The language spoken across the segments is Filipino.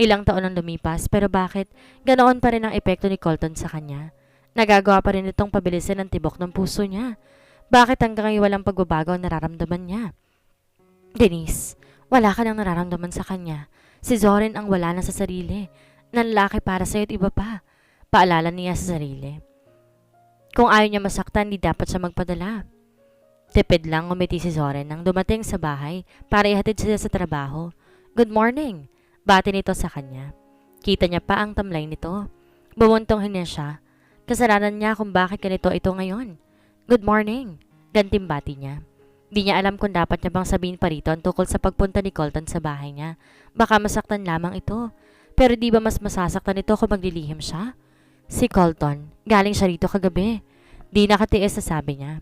Ilang taon ang lumipas pero bakit ganoon pa rin ang epekto ni Colton sa kanya? Nagagawa pa rin itong pabilisin ang tibok ng puso niya. Bakit hanggang ngayon walang pagbabago ang nararamdaman niya? Denise, wala ka nang nararamdaman sa kanya. Si Zoren ang wala na sa sarili. Nanlaki para sa'yo at iba pa. Paalala niya sa sarili. Kung ayaw niya masaktan, di dapat siya magpadala. Tipid lang umiti si Zoren nang dumating sa bahay para ihatid siya sa trabaho. Good morning! Bati nito sa kanya. Kita niya pa ang tamlay nito. Bumuntong niya siya. Kasalanan niya kung bakit ganito ito ngayon. Good morning! Gantimbati niya. Di niya alam kung dapat niya bang sabihin pa rito ang tungkol sa pagpunta ni Colton sa bahay niya. Baka masaktan lamang ito. Pero di ba mas masasaktan ito kung maglilihim siya? Si Colton, galing siya rito kagabi. Di nakatiis sa sabi niya.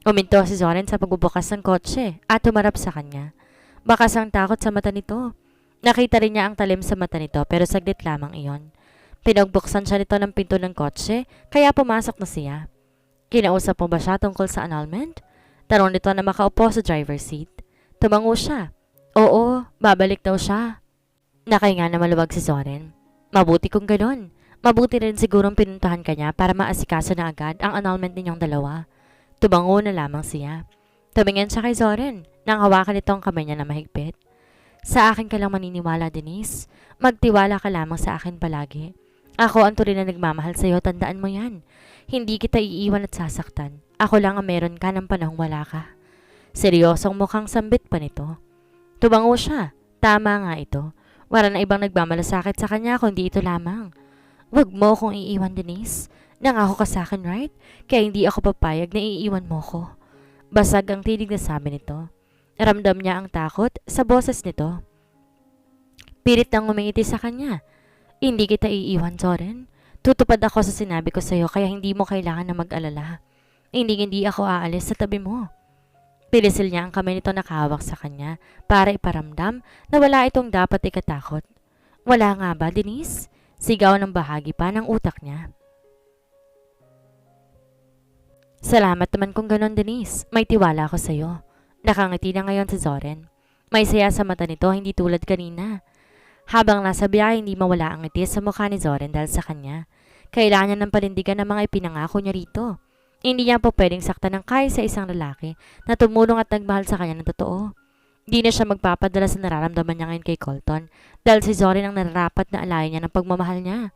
Uminto si Zoren sa pagbubukas ng kotse at humarap sa kanya. Bakas ang takot sa mata nito. Nakita rin niya ang talim sa mata nito pero saglit lamang iyon. Pinagbuksan siya nito ng pinto ng kotse kaya pumasok na siya. Kinausap mo ba siya tungkol sa annulment? Tanong nito na makaupo sa driver's seat. Tumango siya. Oo, babalik daw siya. Nakahinga na maluwag si Zoren. Mabuti kung ganon. Mabuti rin sigurong pinuntahan ka niya para maasikaso na agad ang annulment ninyong dalawa. Tumango na lamang siya. Tumingin siya kay Zoren nang hawakan nito ang kamay niya na mahigpit. Sa akin ka lang maniniwala, Denise. Magtiwala ka lamang sa akin palagi. Ako ang tuloy na nagmamahal sa iyo, tandaan mo yan. Hindi kita iiwan at sasaktan. Ako lang ang meron ka ng panahong wala ka. Seryosong mukhang sambit pa nito. Tumango siya. Tama nga ito. Wala na ibang nagmamalasakit sa kanya kundi ito lamang. Huwag mo akong iiwan, Denise. Nangako ka sa akin, right? Kaya hindi ako papayag na iiwan mo ko. Basag ang tinig na sabi nito. Ramdam niya ang takot sa boses nito. Pilit nang umingiti sa kanya. Hindi kita iiwan, Zoren. Tutupad ako sa sinabi ko sa'yo kaya hindi mo kailangan na mag-alala. Hindi ako aalis sa tabi mo. Pilisil niya ang kamay nito nakahawak sa kanya para iparamdam na wala itong dapat ikatakot. Wala nga ba, Denise? Sigaw ng bahagi pa ng utak niya. Salamat naman kung ganon, Denise. May tiwala ako sa'yo. Nakangiti na ngayon si Zoren. May saya sa mata nito, hindi tulad kanina. Habang nasa biyahe, hindi mawala ang ngiti sa mukha ni Zoren dahil sa kanya. Kailangan niya ng panindigan ng mga ipinangako niya rito. Hindi niya po pwedeng saktan ng kaya sa isang lalaki na tumulong at nagmahal sa kanya ng totoo. Di na siya magpapadala sa nararamdaman niya ngayon kay Colton dahil si Zoren ang nararapat na alayan niya ng pagmamahal niya.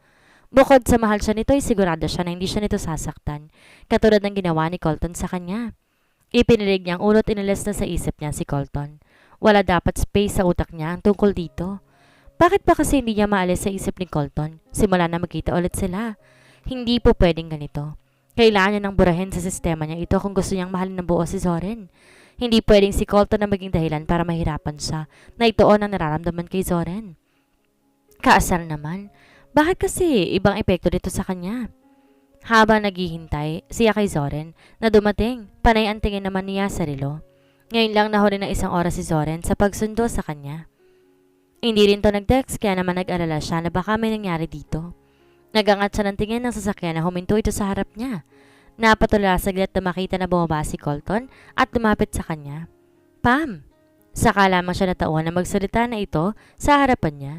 Bukod sa mahal siya nito ay sigurado siya na hindi siya nito sasaktan, katulad ng ginawa ni Colton sa kanya. Ipinilig niya ang ulo at inilis na sa isip niya si Colton. Wala dapat space sa utak niya ang tungkol dito. Bakit ba kasi hindi niya maalis sa isip ni Colton simula na magkita ulit sila? Hindi po pwedeng ganito. Kailangan niya nang burahin sa sistema niya ito kung gusto niyang mahalin ng buo si Zoren. Hindi pwedeng si Colton na maging dahilan para mahirapan siya na itoon ang nararamdaman kay Zoren. Kaasar naman. Bakit kasi ibang epekto dito sa kanya? Habang naghihintay siya kay Zoren na dumating, panay ang tingin naman niya sa relo. Ngayon lang nahuli ng isang oras si Zoren sa pagsundo sa kanya. Hindi rin to nag-text kaya naman nag-alala siya na baka may nangyari dito. Nagangat siya ng tingin ng sasakyan na huminto ito sa harap niya. Napatula saglit na makita na bumaba si Colton at lumapit sa kanya. Pam! Saka lamang siya natauhan na magsalita na ito sa harapan niya.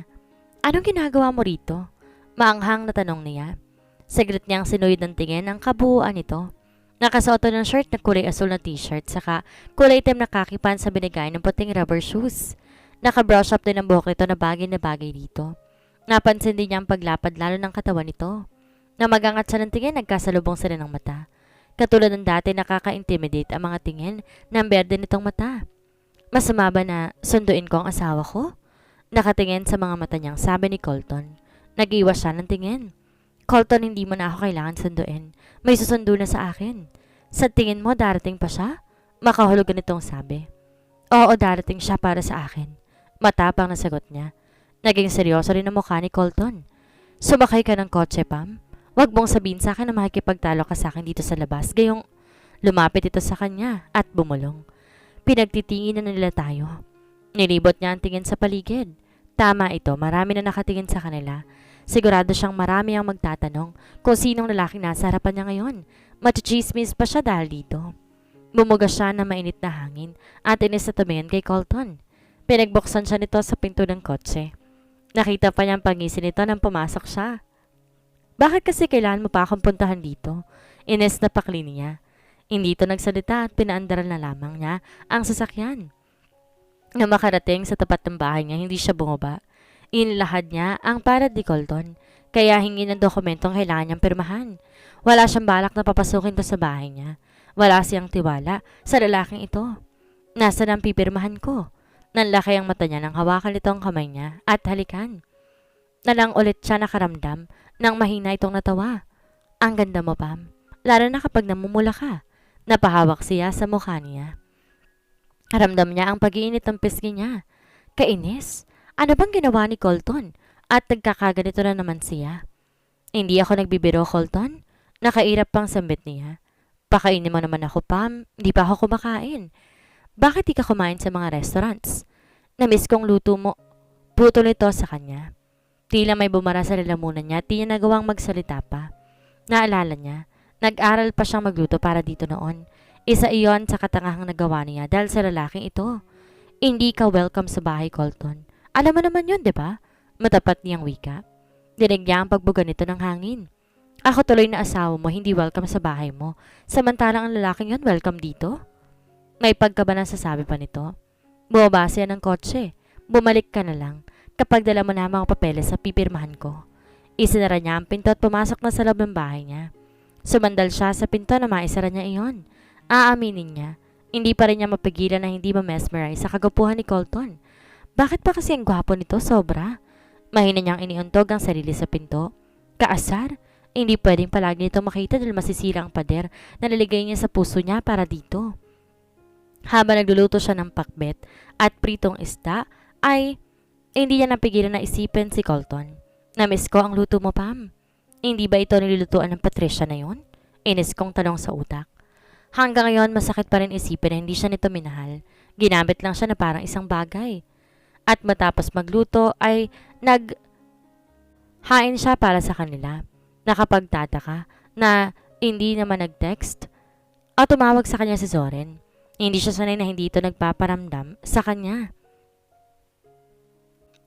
Anong ginagawa mo rito? Maanghang na tanong niya. Saglit niyang sinuyod ng tingin ang kabuuan nito. Nakasuot ng shirt na kulay asul na t-shirt saka kulay itim na kakipan sa binigay ng puting rubber shoes. Naka-brush up din ang buhok nito na bagay dito. Napansin din niya ang paglapad lalo ng katawan nito. Na magangat siya ng tingin, nagkasalubong sila ng mata. Katulad ng dati nakaka-intimidate ang mga tingin ng berde nitong mata. Masama ba na sunduin ko ang asawa ko? Nakatingin sa mga mata niyang sabi ni Colton. Nag-iwas siya ng tingin. Colton, hindi mo na ako kailangan sunduin. May susundo na sa akin. Sa tingin mo, darating pa siya? Makahulugan nitong sabi. Oo, darating siya para sa akin. Matapang na sagot niya. Naging seryoso rin ang mukha ni Colton. Sumakay ka ng kotse, Pam? Huwag mong sabihin sa akin na makikipagtalo ka sa akin dito sa labas. Gayong lumapit ito sa kanya at bumulong. Pinagtitingin na nila tayo. Nilibot niya ang tingin sa paligid. Tama ito, marami na nakatingin sa kanila. Sigurado siyang marami ang magtatanong kung sinong lalaking nasa harapan niya ngayon. Machichismis pa siya dahil dito. Bumuga siya na mainit na hangin at inis na tumingin kay Colton. Pinagbuksan siya nito sa pinto ng kotse. Nakita pa niyang pangisin nito nang pumasok siya. Bakit kasi kailangan mo pa akong puntahan dito? Ines na pakli niya. Hindi ito nagsalita at pinaandaran na lamang niya ang sasakyan. Na makarating sa tapat ng bahay niya, hindi siya bumaba. Inilahad niya ang palad ni Colton, kaya hingi ng dokumentong kailangan niyang pirmahan. Wala siyang balak na papasukin pa sa bahay niya. Wala siyang tiwala sa lalaking ito. Nasaan ang pipirmahan ko? Nanlaki ang mata niya nang hawakan nito ang kamay niya at halikan. Nalang ulit siya nakaramdam nang mahina itong natawa. Ang ganda mo, Pam. Lalo na kapag namumula ka. Napahawak siya sa mukha niya. Ramdam niya ang pag-iinit ng pisngi niya. Kainis. Ano bang ginawa ni Colton? At nagkakaganito na naman siya. Hindi ako nagbibiro, Colton. Nakairap pang sambit niya. Pakainin mo naman ako, Pam. Di pa ako kumakain. Bakit di ka kumain sa mga restaurants? Namiss kong luto mo. Puto nito sa kanya. Tila may bumara sa lalamunan niya at di niya nagawang magsalita pa. Naalala niya, nag-aral pa siyang magluto para dito noon. Isa iyon sa katangahang nagawa niya dahil sa lalaking ito. Hindi ka welcome sa bahay, Colton. Alam mo naman yun, di ba? Matapat niyang wika. Dinig niya ang pagbuga nito ng hangin. Ako tuloy na asawa mo, hindi welcome sa bahay mo. Samantalang ang lalaking yun, welcome dito? May pagkaba na sasabi pa nito. Bumaba siya ng kotse. Bumalik ka na lang. Kapag dala mo na ang mga papeles sa pipirmahan ko. Isinara niya ang pinto at pumasok na sa loob ng bahay niya. Sumandal siya sa pinto na maisara niya iyon. Aaminin niya, hindi pa rin niya mapigilan na hindi ma-mesmerize sa kagwapuhan ni Colton. Bakit pa kasi ang gwapo nito sobra? Mahina niyang iniuntog ang sarili sa pinto. Kaasar, hindi pwedeng palagi nito makita dahil masisira ang pader na naligay niya sa puso niya para dito. Habang nagluluto siya ng pakbet at pritong isda, ay hindi niya napigilan na isipin si Colton. Namiss ko ang luto mo, Pam. Hindi ba ito nilulutuan ng Patricia na yun? Inis kong tanong sa utak. Hanggang ngayon, masakit pa rin isipin na hindi siya nito minahal. Ginamit lang siya na parang isang bagay. At matapos magluto ay naghain siya para sa kanila. Nakapagtataka na hindi naman nag-text o tumawag sa kanya si Zoren. Hindi siya sanay na hindi ito nagpaparamdam sa kanya.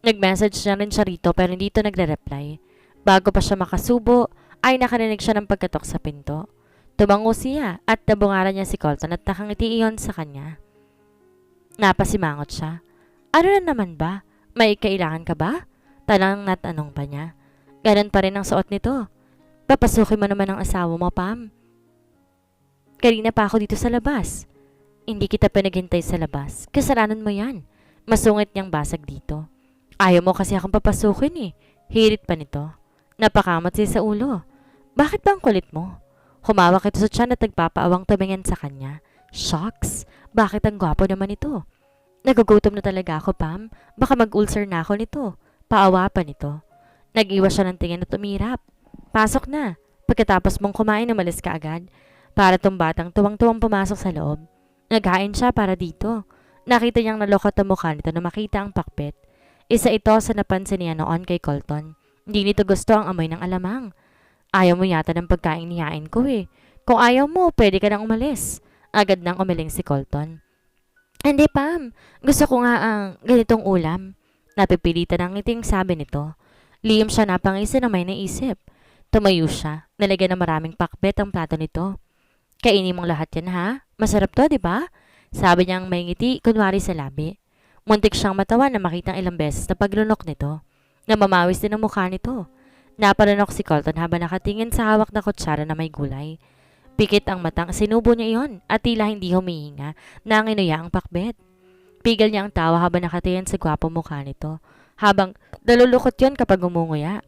Nag-message na rin siya rito pero hindi ito nagre-reply. Bago pa siya makasubo, ay nakarinig siya ng pagkatok sa pinto. Tumango siya at nabungaran niya si Colton at nakangiti iyon sa kanya. Napasimangot siya. Ano na naman ba? May kailangan ka ba? Tanang natanong pa niya. Ganon pa rin ang suot nito. Papasukin mo naman ang asawa mo, Pam. Kanina pa ako dito sa labas. Hindi kita pinaghintay sa labas. Kasalanan mo yan. Masungit niyang basag dito. Ayaw mo kasi akong papasukin eh. Hirit pa nito. Napakamot siya sa ulo. Bakit ba ang kulit mo? Humawak ito sa tiyan at nagpapaawang tumingin sa kanya. Shocks! Bakit ang gwapo naman ito? Nagugutom na talaga ako, Pam. Baka mag-ulcer na ako nito. Paawa pa nito. Nag-iwas siya ng tingin at umirap. Pasok na. Pagkatapos mong kumain, umalis ka agad. Para tong batang tuwang-tuwang pumasok sa loob. Naghain siya para dito. Nakita niyang nalokot ang mukha nito na makita ang pakpet. Isa ito sa napansin niya noon kay Colton. Hindi nito gusto ang amoy ng alamang. Ayaw mo yata ng pagkain niyain ko eh. Kung ayaw mo, pwede ka nang umalis. Agad nang umiling si Colton. Hindi, Pam. Gusto ko nga ang ganitong ulam. Napipilitan ang ngiting sabi nito. Lihim siya napangisi na may naisip. Tumayo siya. Nalagyan ng maraming pakbet ang plato nito. Kainin mong lahat yan, ha? Masarap to, di ba? Sabi niyang may ngiti, kunwari sa labi. Muntik siyang matawa na makitang ilang beses na paglunok nito. Namamawis din ang mukha nito. Napalunok si Colton habang nakatingin sa hawak na kutsara na may gulay. Pikit ang matang, sinubo niya iyon at tila hindi humihinga na nginuya ang pakbet. Pigil niya ang tawa habang nakatingin sa gwapo mukha nito. Habang nalulukot yon kapag umunguya.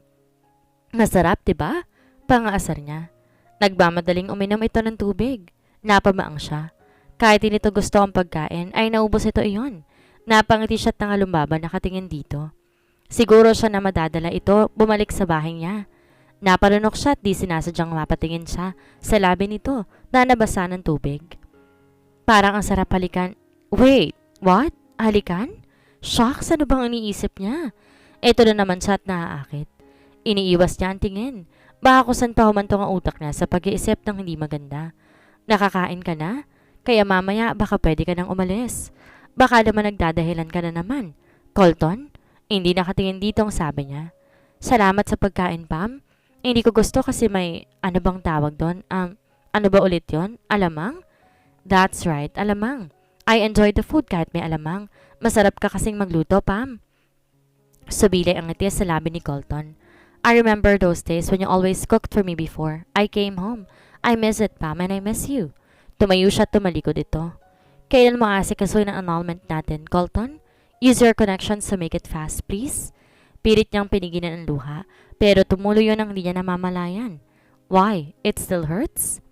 Masarap, diba? Pangaasar niya. Nagmamadaling uminom ito ng tubig. Napamaang siya. Kahit hindi ito gusto ang pagkain, ay naubos ito iyon. Napangiti siya't nangalumbaba nakatingin dito. Siguro siya na madadala ito bumalik sa bahay niya. Napalunok siya at di sinasadyang mapatingin siya sa labi nito na nabasa ng tubig. Parang ang sarap halikan. Wait, what? Halikan? Shucks, ano bang iniisip niya? Ito na naman siya at naaakit. Iniiwas niya ang tingin. Baka kung saan pa humantong ang utak niya sa pag-iisip ng hindi maganda. Nakakain ka na? Kaya mamaya baka pwede ka nang umalis. Baka naman nagdadahilan ka na naman. Colton? Hindi nakatingin dito ang sabi niya. Salamat sa pagkain, Pam. Hindi ko gusto kasi may, ano bang tawag doon? Ano ba ulit yon? Alamang? That's right, alamang. I enjoyed the food kahit may alamang. Masarap ka kasing magluto, Pam. Subilay ang ngiti sa labi ni Colton. I remember those days when you always cooked for me before I came home. I miss it, Pam, and I miss you. Tumayo siya at tumalikod ito. Kailan mo asikasuhin ang annulment natin, Colton? Use your connections to make it fast, please. Pilit niyang pinigilan ang luha, pero tumulo yun ang hindi niya namamalayan. Why? It still hurts?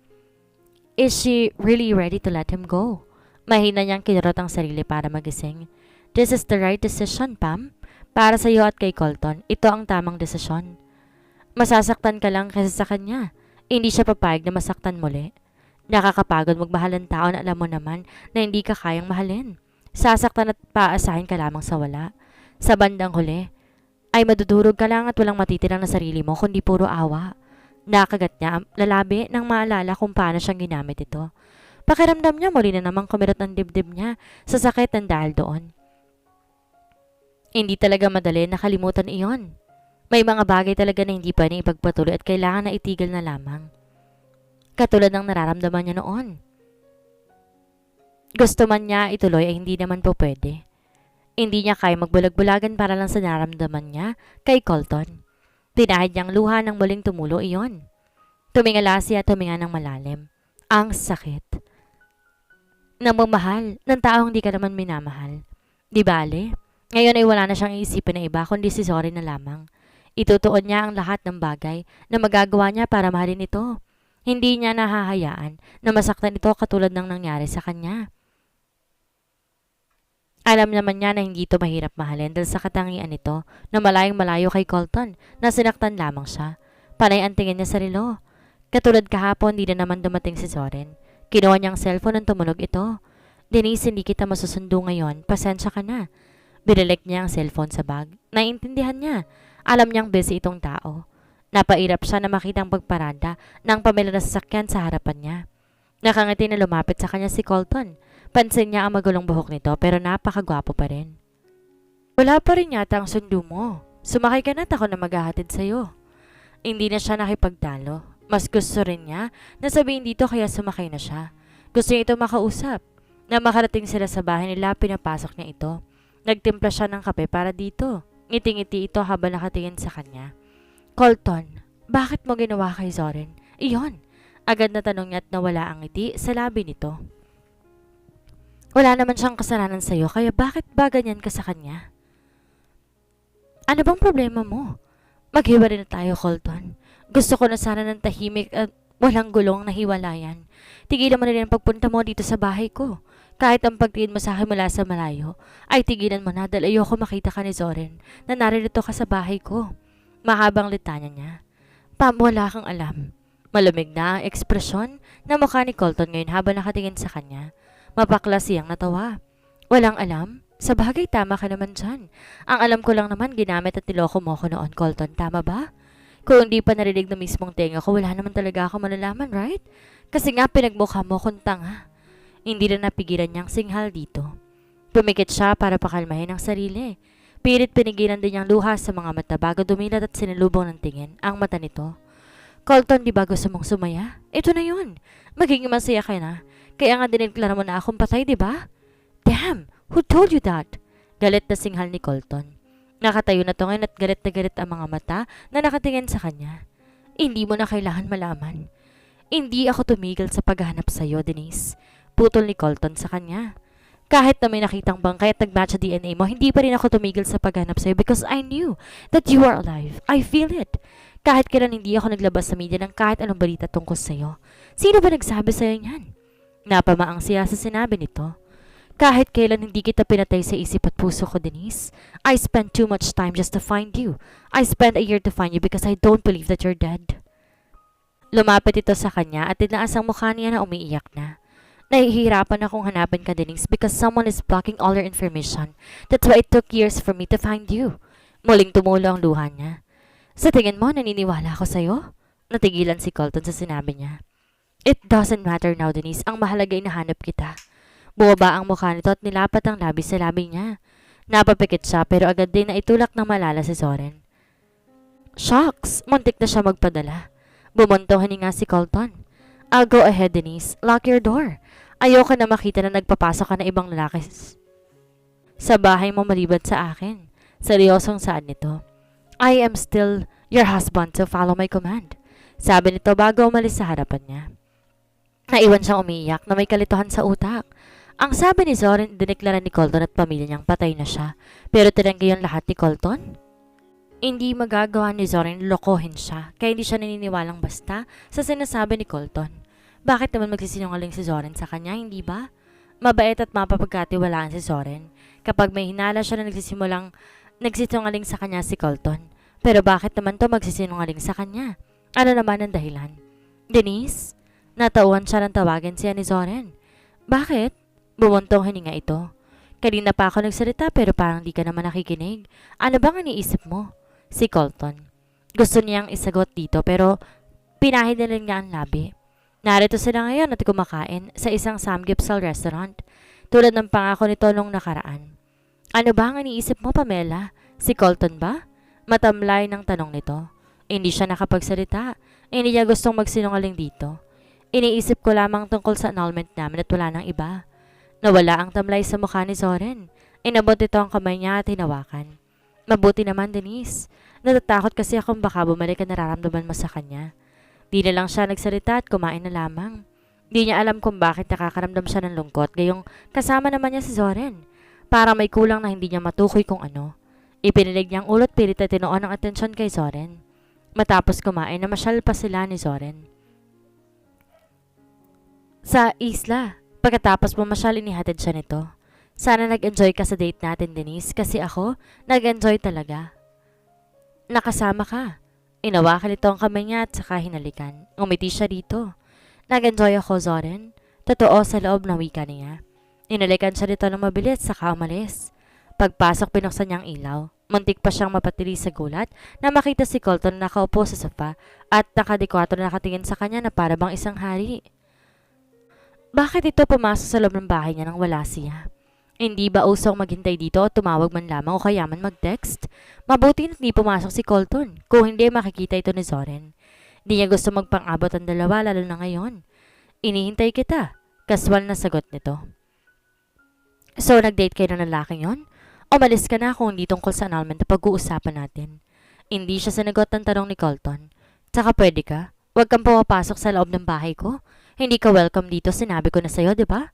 Is she really ready to let him go? Mahina niyang kinurot ang sarili para magising. This is the right decision, Pam. Para sa iyo at kay Colton, ito ang tamang desisyon. Masasaktan ka lang kasi sa kanya. Hindi siya papayag na masaktan muli. Nakakapagod magmahal ng tao na alam mo naman na hindi ka kayang mahalin. Sasaktan at paasahin ka lamang sa wala. Sa bandang huli, ay madudurog ka lang at walang matitirang na sarili mo kundi puro awa. Nakagat niya ang lalabi nang maalala kung paano siyang ginamit ito. Pakiramdam niya muli na namang kumirot ang dibdib niya sa sakit ng dahil doon. Hindi talaga madali nakalimutan iyon. May mga bagay talaga na hindi pwedeng ipagpatuloy at kailangan na itigil na lamang. Katulad ng nararamdaman niya noon. Gusto man niya ituloy ay hindi naman po pwede. Hindi niya kaya magbulag-bulagan para lang sa nararamdaman niya kay Colton. Tinahid niyang luha nang muling tumulo iyon. Tumingala siya at tuminga ng malalim. Ang sakit. Namamahal ng taong hindi ka naman minamahal. Di bale? Ngayon ay wala na siyang iisipin na iba kundi si Zorin na lamang. Itutuon niya ang lahat ng bagay na magagawa niya para mahalin ito. Hindi niya nahahayaan na masaktan ito katulad ng nangyari sa kanya. Alam naman niya na hindi ito mahirap mahalin dahil sa katangian nito na malayong malayo kay Colton na sinaktan lamang siya. Panay ang tingin niya sa relo. Katulad kahapon, hindi na naman dumating si Zorin. Kinuha niyang cellphone nang tumunog ito. Denise, hindi kita masusundo ngayon. Pasensya ka na. Binalik niya ang cellphone sa bag. Naiintindihan niya. Alam niyang busy itong tao. Napairap siya na makitang pagparada ng pamilya na sasakyan sa harapan niya. Nakangiti na lumapit sa kanya si Colton. Pansin niya ang magulong buhok nito pero napakagwapo pa rin. Wala pa rin yata ang sundo mo. Sumakay ka na at ako na maghahatid sa'yo. Hindi na siya nakipagtalo. Mas gusto rin niya na sabihin dito kaya sumakay na siya. Gusto niya ito makausap. Na makarating sila sa bahay nila, pinapasok niya ito. Nagtimpla siya ng kape para dito. Ngiti-ngiti ito habang nakatingin sa kanya. Colton, bakit mo ginawa kay Zorin? Iyon. Agad na tanong niya at nawala ang ngiti sa labi nito. Wala naman siyang kasalanan sa'yo, kaya bakit ba ganyan ka sa kanya? Ano bang problema mo? Maghiwalay na tayo, Colton. Gusto ko na sana ng tahimik at walang gulong na hiwalayan. Tigilan mo na rin ang pagpunta mo dito sa bahay ko. Kahit ang pagtingin mo sa akin mula sa malayo, ay tigilan mo na dahil ayoko makita ka ni Zorin na naririto ka sa bahay ko. Mahabang litanya niya. Pam, wala kang alam. Malumig na ang ekspresyon na mukha ni Colton ngayon habang nakatingin sa kanya. Mapakla siyang natawa. Walang alam? Sa bagay, tama ka naman dyan. Ang alam ko lang naman, ginamit at niloko mo ko noon, Colton. Tama ba? Kung hindi pa narinig na mismong tenga ko, wala naman talaga ako malalaman, right? Kasi nga pinagmukha mo kung tanga. Hindi na napigilan niyang singhal dito. Pumikit siya para pakalmahin ang sarili. Pilit pinigilan din niyang luha sa mga mata bago dumilat at sinalubong ng tingin ang mata nito. Colton, di ba gusto mong sumaya? Ito na yun. Magiging masaya ka na. Kaya nga dineklara mo na akong patay, di ba? Damn! Who told you that? Galit na singhal ni Colton. Nakatayo na to ngayon at galit ang mga mata na nakatingin sa kanya. Hindi mo na kailangan malaman. Hindi ako tumigil sa paghahanap sa'yo, Denise. Putol ni Colton sa kanya. Kahit na may nakitang bangkay at nag-match sa DNA mo, hindi pa rin ako tumigil sa paghanap sa'yo because I knew that you are alive. I feel it. Kahit kailan hindi ako naglabas sa media ng kahit anong balita tungkol sa'yo. Sino ba nagsabi sa'yo niyan? Napamaang siya sa sinabi nito. Kahit kailan hindi kita pinatay sa isip at puso ko, Denise. I spent too much time just to find you. I spent a year to find you because I don't believe that you're dead. Lumapit ito sa kanya at tinaas ang mukha niya na umiiyak na. Nahihirapan akong hanapin ka, Denise, because someone is blocking all your information. That's why it took years for me to find you. Muling tumulo ang luha niya. Sa tingin mo, naniniwala ako sa'yo? Natigilan si Colton sa sinabi niya. It doesn't matter now, Denise. Ang mahalaga ay nahanap kita. Bumaba ang mukha nito at nilapat ang labi sa labi niya. Napapikit siya pero agad din na itulak ng malala si Zoren. Shucks! Muntik na siya magpadala. Bumuntong hininga si Colton. I'll go ahead, Denise. Lock your door. Ayoko na makita na nagpapasok ka na ibang lalaki sa bahay mo maliban sa akin. Seryosong saan nito. I am still your husband, so follow my command. Sabi nito bago umalis sa harapan niya. Naiwan siyang umiiyak na may kalituhan sa utak. Ang sabi ni Zoren, dineklara ni Colton at pamilya niyang patay na siya. Pero tinanggi yun lahat ni Colton? Hindi magagawa ni Zoren lokohin siya, kaya hindi siya naniniwalang basta sa sinasabi ni Colton. Bakit naman magsisinungaling si Zoren sa kanya, hindi ba? Mabait at mapapagkatiwalaan si Zoren. Kapag may hinala siya na nagsisinungaling sa kanya si Colton. Pero bakit naman to magsisinungaling sa kanya? Ano naman ang dahilan? Denise? Natauhan siya ng tawagin siya ni Zoren. Bakit? Bumuntong hininga ito. Kanina pa ako nagsalita pero parang di ka naman nakikinig. Ano bang iniisip mo? Si Colton. Gusto niyang isagot dito pero pinahidalin niya ang labi. Narito sila ngayon at kumakain sa isang samgyeopsal restaurant. Tulad ng pangako nito nung nakaraan. Ano ba ang iniisip mo, Pamela? Si Colton ba? Matamlay ng tanong nito. Hindi siya nakapagsalita. Hindi niya gustong magsinungaling dito. Iniisip ko lamang tungkol sa annulment namin at wala nang iba. Nawala ang tamlay sa mukha ni Zoren. Inabot ito ang kamay niya at hinawakan. Mabuti naman, Denise. Natatakot kasi akong baka bumalik ang nararamdaman mo sa kanya. Di na lang siya nagsalita at kumain na lamang. Di niya alam kung bakit nakakaramdam siya ng lungkot gayong kasama naman niya si Zoren. Parang may kulang na hindi niya matukoy kung ano. Ipinilig niyang ulot pilit at tinuon ang atensyon kay Zoren. Matapos kumain, namasyal pa sila ni Zoren sa isla. Pagkatapos mamasyal, inihatid siya nito. Sana nag-enjoy ka sa date natin, Denise, kasi ako, nag-enjoy talaga. Nakasama ka. Inawakan nito ang kamay niya at saka hinalikan. Umiti siya dito. Nag-enjoy ako, Zoren. Totoo sa loob ng wika niya. Inalikan siya dito ng mabilis saka umalis. Pagpasok, pinuksan niya ang ilaw. Muntik pa siyang mapatili sa gulat na makita si Colton na nakaupo sa sofa at nakadikwato na nakatingin sa kanya na para bang isang hari. Bakit ito pumasok sa loob ng bahay niya nang wala siya? Hindi ba usong maghintay dito o tumawag man lamang o kaya man mag-text? Mabuti na hindi pumasok si Colton. Kung hindi, makikita ito ni Zoren. Di niya gusto magpang-abot ang dalawa lalo na ngayon. Inihintay kita. Kaswal na sagot nito. So, nag-date kayo ng lalaking yon? Umalis ka na kung hindi tungkol sa annulment na pag-uusapan natin. Hindi siya sanagot ng tanong ni Colton. Tsaka pwede ka? Huwag kang pumapasok sa loob ng bahay ko. Hindi ka welcome dito, sinabi ko na sa'yo, di ba?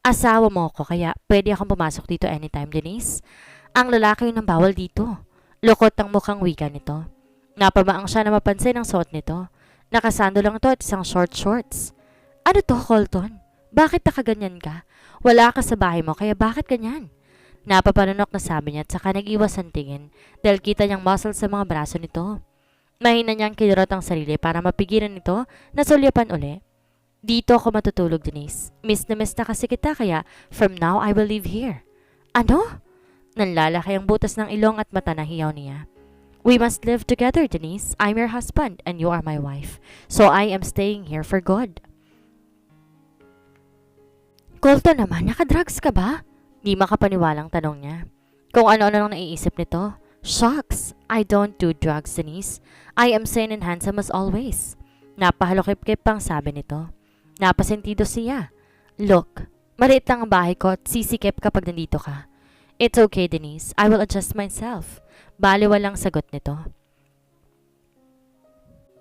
Asawa mo ako, kaya pwede akong pumasok dito anytime, Denise. Ang lalaki yun ang bawal dito. Lukot ang mukhang wika nito. Napamaang siya na mapansin ang suot nito. Nakasando lang ito at isang short shorts. Ano to, Colton? Bakit nakaganyan ka? Wala ka sa bahay mo, kaya bakit ganyan? Napapanunok na sabi niya at saka nag-iwas ang tingin dahil kita niyang muscle sa mga braso nito. Mahina niyang kinurot ang sarili para mapigilan ito na sulyapan uli. Dito ako matutulog, Denise. Miss na kasi kita kaya from now I will live here. Ano? Nanlalaki ang butas ng ilong at mata na hiyaw niya. We must live together, Denise. I'm your husband and you are my wife. So I am staying here for good. Colton naman, nakadrugs ka ba? Di makapaniwalang tanong niya. Kung ano-ano nang naiisip nito. Shucks! I don't do drugs, Denise. I am sane and handsome as always. Napahalukip-kip pang sabi nito. Napasentido siya. Look, maliit lang ang bahay ko at sisikip kapag nandito ka. It's okay, Denise. I will adjust myself. Baliwalang sagot nito.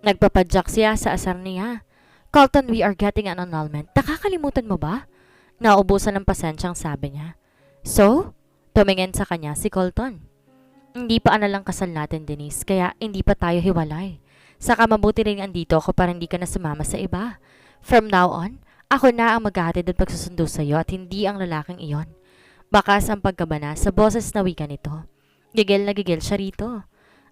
Nagpapadyak siya sa asar niya. Colton, we are getting an annulment. Nakakalimutan mo ba? Naubusan ng pasensyang sabi niya. So? Tumingin sa kanya si Colton. Hindi pa analang kasal natin, Denise, kaya hindi pa tayo hiwalay. Saka mabuti rin andito ako para hindi ka na sumama sa iba. From now on, ako na ang maghahatid at pagsusundo sa iyo at hindi ang lalaking iyon. Bakas ang pagkabana sa boses na wika nito. Gigil na gigil siya rito.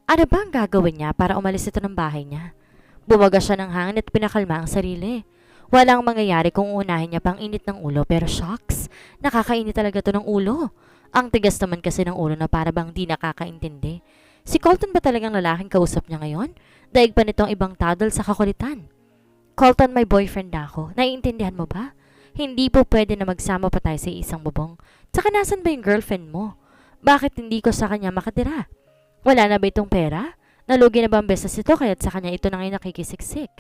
Ano ba ang gagawin niya para umalis ito ng bahay niya? Bumaga siya ng hangin at pinakalma ang sarili. Walang mangyayari kung unahin niya pang init ng ulo pero shocks, nakakainit talaga to ng ulo. Ang tigas naman kasi ng ulo na para bang di nakakaintindi. Si Colton ba talagang lalaking kausap niya ngayon? Daig pa nitong ibang tadol sa kakulitan. Colton, my boyfriend na ako. Naiintindihan mo ba? Hindi po pwede na magsama pa tayo sa isang bubong. Tsaka nasan ba yung girlfriend mo? Bakit hindi ko sa kanya makatira? Wala na ba itong pera? Nalugi na ba ang business ito kaya't sa kanya ito na ngayon nakikisiksik?